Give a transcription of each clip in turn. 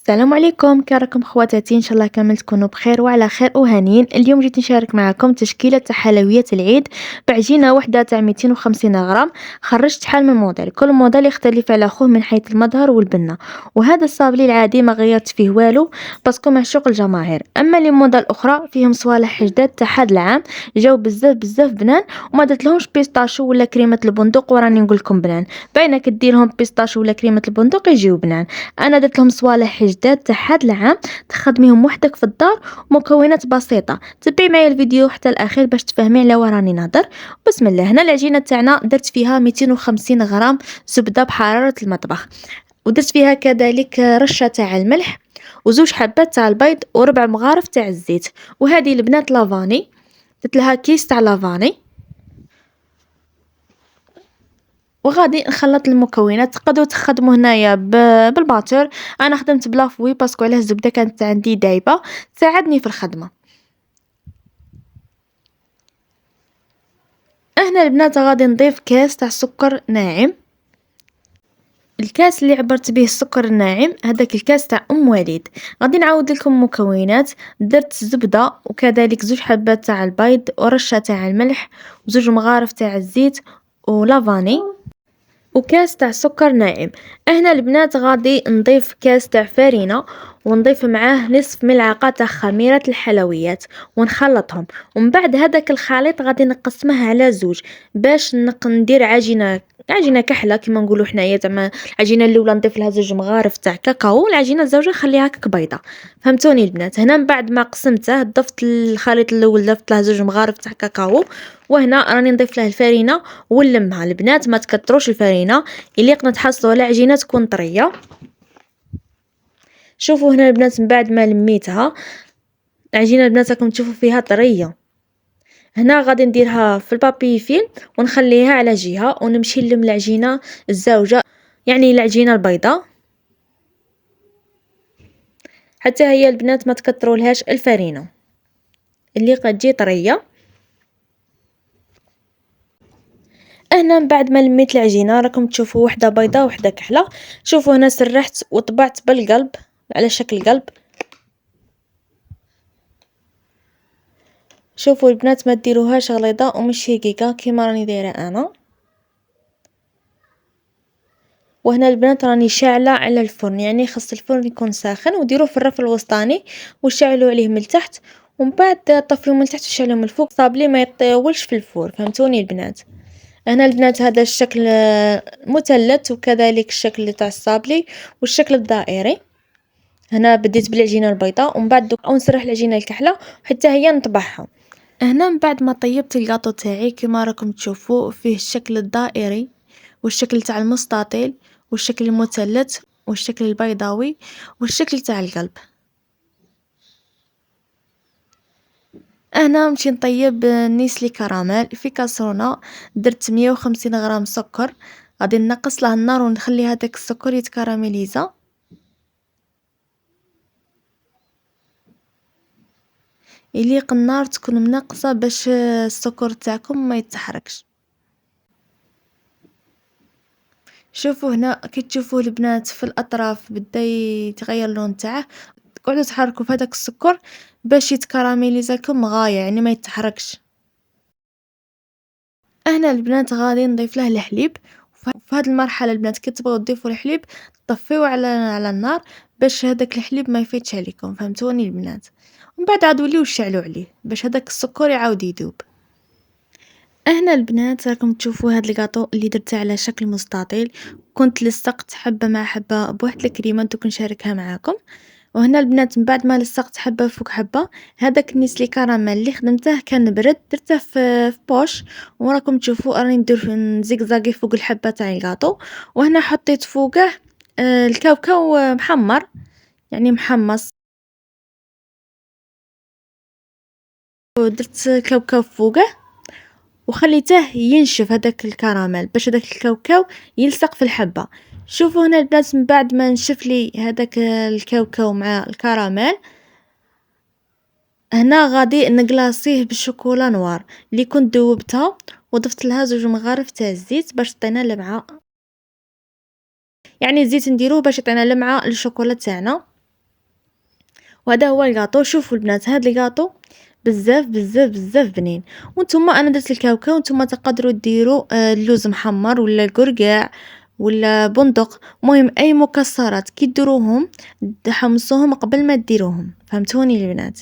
السلام عليكم، كي راكم خواتاتي؟ ان شاء الله كامل تكونوا بخير وعلى خير وهانيين. اليوم جيت نشارك معكم تشكيله تاع حلويات العيد بعجينه وحده تاع 250 غرام. خرجت شحال من موديل، كل موديل يختلف على خوه من حيث المظهر والبنه. وهذا الصابلي العادي ما غيرت فيه والو باسكو معشوق الجماهير. اما لي موديل اخرى فيهم صوالح جداد تاع هاد العام جاو بزاف بزاف بنان، وما درتلهمش بيستاشو ولا كريمه البندق، وراني نقول لكم بنان باينه كديرهم بيستاشو ولا كريمه البندق يجيو بنان. انا درت لهم صوالح جداد تاع هاد العام تخدميهم وحدك في الدار، مكونات بسيطه. تبعي معايا الفيديو حتى الاخير باش تفهمي على وراني نهضر. بسم الله. هنا العجينه تاعنا درت فيها 250 غرام زبده بحراره المطبخ، ودرت فيها كذلك رشه تاع الملح وزوج حبات تاع البيض وربع مغارف تاع الزيت. وهذه البنات لافاني، درت لها كيس تاع لافاني. وغادي نخلط المكونات. تقدروا تخدموا هنايا بالباتر، انا خدمت بلا فوي باسكو علاه الزبده كانت عندي دايبه تساعدني في الخدمه. هنا البنات غادي نضيف كاس تاع سكر ناعم. الكاس اللي عبرت به السكر الناعم هذاك الكاس تاع وليد. غادي نعاود لكم مكونات. درت زبده وكذلك زوج حبات تاع البيض ورشه تاع الملح وزوج مغارف تاع الزيت ولافاني وكاس تاع سكر ناعم. هنا البنات غادي نضيف كاس تاع فرينه ونضيف معاه نصف ملعقه تاع خميره الحلويات ونخلطهم. ومن بعد هذاك الخليط غادي نقسمه على زوج باش ندير عجينه كحله كما نقولوا حنايا. زعما العجينه الاولى نضيف لها زوج مغارف تاع كاكاو، والعجينه الزوجه نخليها هكاك بيضه. فهمتوني البنات؟ هنا من بعد ما قسمته ضفت الخليط الاول ضفت له زوج مغارف تاع كاكاو، وهنا راني نضيف له الفرينه ونلمها. البنات ما تكثروش الفرينه، يليق نتحصلوا على عجينه تكون طريه. شوفوا هنا البنات من بعد ما لميتها العجينه البنات راكم تشوفوا فيها طريه. هنا غادي نديرها في البابي فيلم ونخليها على جهه ونمشي نلم العجينه الزوجه، يعني العجينه البيضاء، حتى هي البنات ما تكثروا لهاش الفرينه اللي قد تجي طريه. هنا من بعد ما لميت العجينه راكم تشوفوا وحده بيضاء وحده كحله. شوفوا هنا سرحت وطبعت بالقلب على شكل قلب. شوفوا البنات ما ديروهاش غليظه ومش رقيقه كيما راني دايره انا. وهنا البنات راني شاعله على الفرن، يعني خاص الفرن يكون ساخن وديروه في الرف الوسطاني وشعلوا عليه من التحت، ومن بعد طفيوه من التحت وشعلوه من الفوق صابلي ما يطولش في الفور. فهمتوني البنات؟ هنا البنات هذا الشكل مثلث، وكذلك الشكل تاع الصابلي والشكل الدائري. هنا بديت بالعجينه البيضاء ومن بعد او نسرح العجينه الكحله حتى هي نطبعها. هنا من بعد ما طيبت الكاطو تاعي كما راكم تشوفوا فيه الشكل الدائري والشكل تاع المستطيل والشكل المثلث والشكل البيضاوي والشكل تاع القلب. انا نمشي نطيب نيسلي كراميل في كاسرونه. درت 150 غرام سكر، غادي نقص له النار ونخلي هذاك السكر يتكراميليزا. يليق النار تكون منقصه باش السكر تاعكم ما يتحركش. شوفوا هنا كي تشوفوا البنات في الاطراف بدا يتغير اللون تاعه، قعدوا تحركوا في هذاك السكر باش يتكراميليزا لكم غايه، يعني ما يتحركش. هنا البنات غادي نضيف له الحليب. في هذه المرحله البنات كي تبغوا تضيفوا الحليب طفيوه على النار باش هذاك الحليب ما يفيتش عليكم. فهمتوني البنات؟ ومن بعد عاد وليو شعلوا عليه باش هذاك السكر يعاود يذوب. هنا البنات راكم تشوفوا هاد الكاطو اللي درته على شكل مستطيل، كنت لصقت حبه مع حبه بواحد الكريمه دوك نشاركها معاكم. وهنا البنات من بعد ما لصقت حبه فوق حبه هذاك النيسلي كراميل اللي خدمته كان برد درته في بوش، وراكم تشوفوا راني ندير نزيقزاقي فوق الحبه تاع الكاطو. وهنا حطيت فوقه الكاوكاو محمر، يعني محمص. ودرت كاوكاو فوقه وخليته ينشف هذاك الكراميل باش هذاك الكاوكاو يلصق في الحبه. شوفوا هنا البنات من بعد ما نشف لي هذاك الكاوكاو مع الكراميل، هنا غادي نقلاصيه بالشوكولا نوار اللي كنت ذوبتها وضفت لها زوج مغارف تاع الزيت باش تعطينا لمعه، يعني الزيت نديروه باش يعطينا لمعه للشوكولا تاعنا. وهذا هو الكاطو. شوفوا البنات هاد الكاطو بزاف بزاف بزاف بنين. وانتم انا درت الكاوكاو، وانتم تقدروا ديروا اللوز محمر ولا الكركاع ولا بندق، مهم اي مكسرات كي ديروهم تحمصوهم قبل ما ديروهم، فهمتوني البنات؟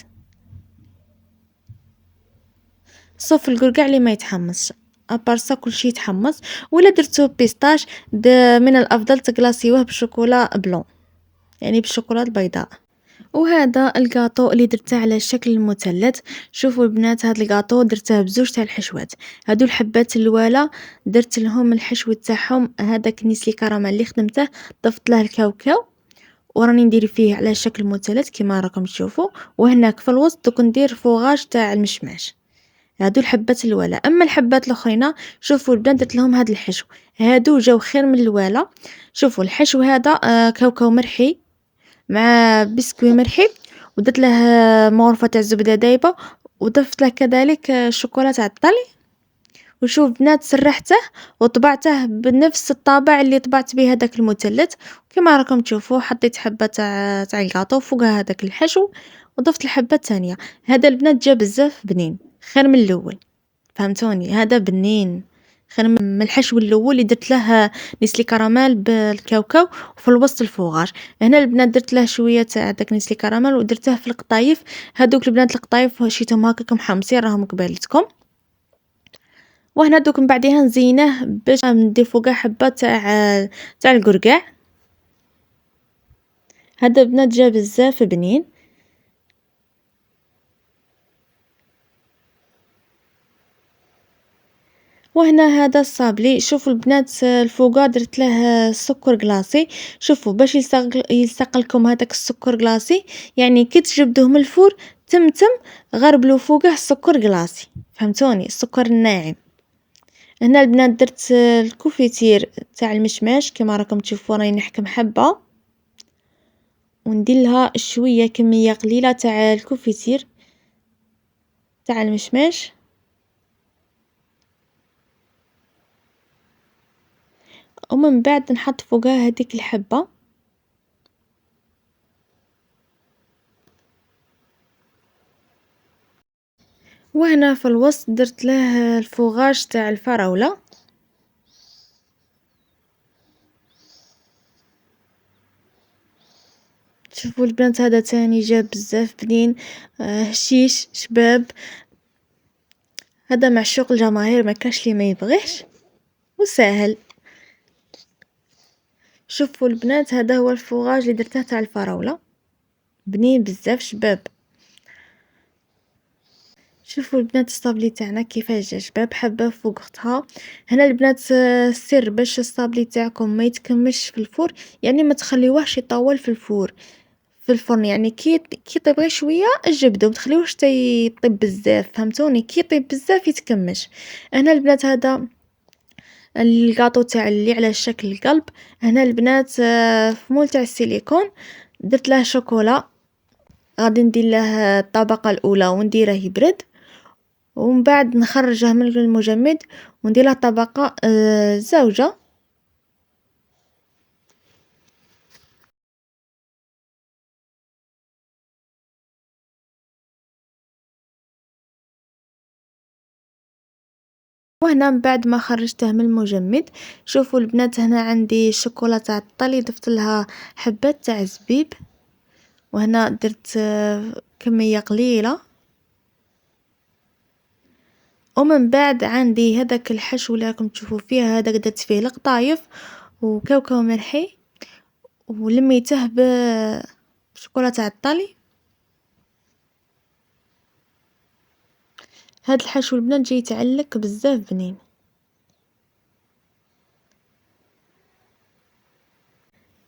صوف الكركاع اللي ما يتحمصش، ابارسا كلشي يتحمص. ولا درتو بيستاش من الافضل تكلاصيوه بالشوكولا بلون، يعني بالشوكولا البيضاء. وهذا الكاطو اللي درته على شكل المثلث. شوفوا البنات هاد الكاطو درته بزوج تاع الحشوات. هادو الحبات الوالا درت لهم الحشو تاعهم هذاك نيسلي كراميل اللي خدمته، ضفت له الكاوكاو وراني ندير فيه على شكل مثلث كما راكم تشوفوا. وهناك في الوسط دوك ندير فوغاج تاع المشماش. هادو الحبات الوالا. اما الحبات الاخرين شوفوا البنات درت لهم هاد الحشو، هادو جاو خير من الوالا. شوفوا الحشو هذا كاوكاو مرحي مع بسكوي مرحي، ودرت له مغرفة تاع الزبدة دايبة، وضفت له كذلك الشوكولاتة تاع الطلي. وشوف بنات سرحته وطبعته بنفس الطابع اللي طبعت به هذاك المثلث. كما راكم تشوفوا حطيت حبة تاع الكاطو فوقها هذاك الحشو، وضفت الحبة الثانية. هذا البنات جا بزاف بنين خير من الاول، فهمتوني؟ هذا بنين خير من الحشو الاول اللي درت له نسلي كراميل بالكاوكاو وفي الوسط الفوغاج. هنا البنات درت له شويه تاع داك نسلي كراميل ودرته في القطايف. هذوك البنات القطايف شيتهم هكاك محمصين راهم قبالتكم. وهنا دوك من بعدها نزينه باش ندير فوقها حبه تاع الكركاع. هذا بنات جا بزاف بنين. وهنا هذا الصابلي. شوفوا البنات الفوقا درت له سكر كلاصي. شوفوا باش يلصق لكم هذاك السكر كلاصي، يعني كي تجبدوه من الفور تمتم غربلوا فوقه السكر كلاصي، فهمتوني؟ السكر الناعم. هنا البنات درت الكوفيتير تاع المشماش كما راكم تشوفوا راني نحكم حبه، وندير لها شويه كميه قليله تاع الكوفيتير تاع المشماش. ومن بعد نحط فوقها هذيك الحبه. وهنا في الوسط درت له الفوغاج تاع الفراولة. شوفوا البنات هذا تاني جاب بزاف بنين، هشيش شباب. هذا معشوق الجماهير ما كاش لي ما يبغيش، وسهل. شوفوا البنات هذا هو الفوغاج اللي درته تاع الفراولة، بنين بزاف شباب. شوفوا البنات الصابلي تاعنا كيفاش جا شباب حبه فوق اختها. هنا البنات السر باش الصابلي تاعكم ما يتكمش في الفور، يعني ما تخليوهش يطول في الفور في الفرن، يعني كي يطيب غير شويه جبدو ما تخليوهش يطيب بزاف، فهمتوني؟ كي يطيب بزاف يتكمش. هنا البنات هذا الكاطو تاع اللي على شكل القلب. هنا البنات في مول تاع السيليكون درت له شوكولا، غادي ندير له الطبقه الاولى ونديره يبرد، ومن بعد نخرجه من المجمد وندير له طبقه زوجه. وهنا من بعد ما خرجته من المجمد، شوفوا البنات هنا عندي شوكولاته الطلي ضفت لها حبات تاع زبيب، وهنا درت كميه قليله. ومن بعد عندي هذاك الحشو اللي راكم تشوفوا فيه، هذاك درت فيه القطايف وكاوكاو مرحي ولميته بشوكولاته تاع الطلي. هاد الحشو البنات جاي يتعلق بزاف بنين.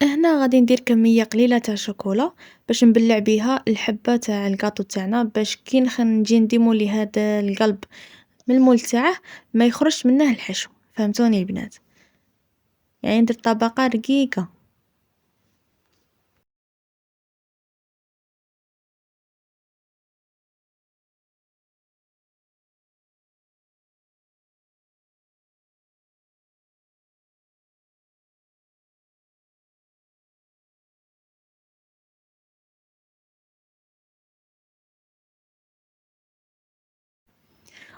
هنا غادي ندير كميه قليله تاع شوكولا باش نبلع بها الحبه تاع الكاطو تاعنا، باش كي نجي نديمولي هذا القلب من المول تاعه ما يخرجش منه الحشو، فهمتوني البنات؟ يعني ندير طبقه رقيقه.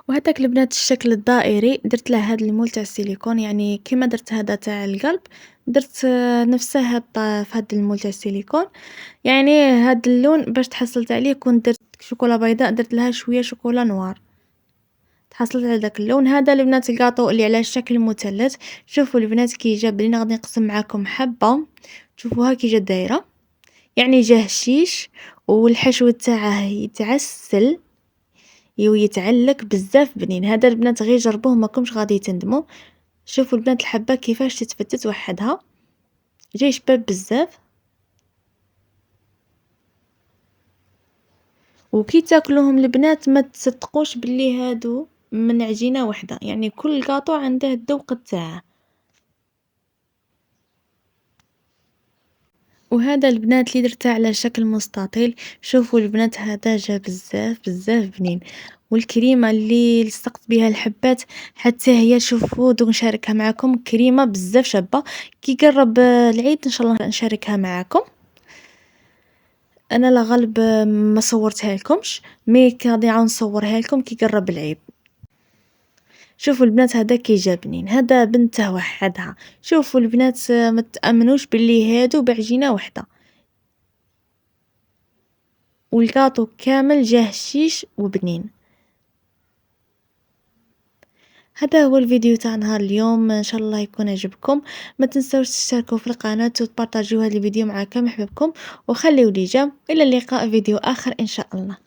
وهداك البنات الشكل الدائري درت له هاد المول تاع السيليكون، يعني كيما درت هذا تاع القلب درت نفسه في هاد المول تاع السيليكون. يعني هاد اللون باش تحصلت عليه كنت درت شوكولا بيضاء درت لها شويه شوكولا نوار، تحصلت على داك اللون هذا. البنات الكاطو اللي على شكل مثلث، شوفوا البنات كي جا بنين. غادي نقسم معاكم حبه تشوفوها كي جات دايره، يعني جا هشيش والحشو تاعه يتعسل ويتعلق بزاف بنين. هذا البنات غير جربوه ماكمش غادي تندموا. شوفوا البنات الحبه كيفاش تتفتت وحدها، جاي شباب بزاف. وكي تاكلوهم البنات ما تصدقوش باللي هادو من عجينه واحده، يعني كل كاطو عنده الذوق تاعه. وهذا البنات اللي درته على شكل مستطيل، شوفوا البنات هذا جا بزاف بزاف بنين. والكريمه اللي لصقت بها الحبات حتى هي شوفوا دوك نشاركها معكم، كريمه بزاف شابه. كي قرب العيد ان شاء الله نشاركها معكم. انا لا غالب ما صورتها لكمش، مي غادي نعاود نصورها لكم كي قرب العيد. شوفوا البنات هذا كي جا بنين، هذا بنته وحدها. شوفوا البنات ما تامنوش باللي هادو بعجينه وحده، والكاطو كامل جاه هشيش وبنين. هذا هو الفيديو تاع نهار اليوم، ان شاء الله يكون عجبكم. ما تنسوش تشتركوا في القناه وتبارطاجيو هذا الفيديو مع كامل حبابكم، وخليوا لي جام. الى اللقاء فيديو اخر ان شاء الله.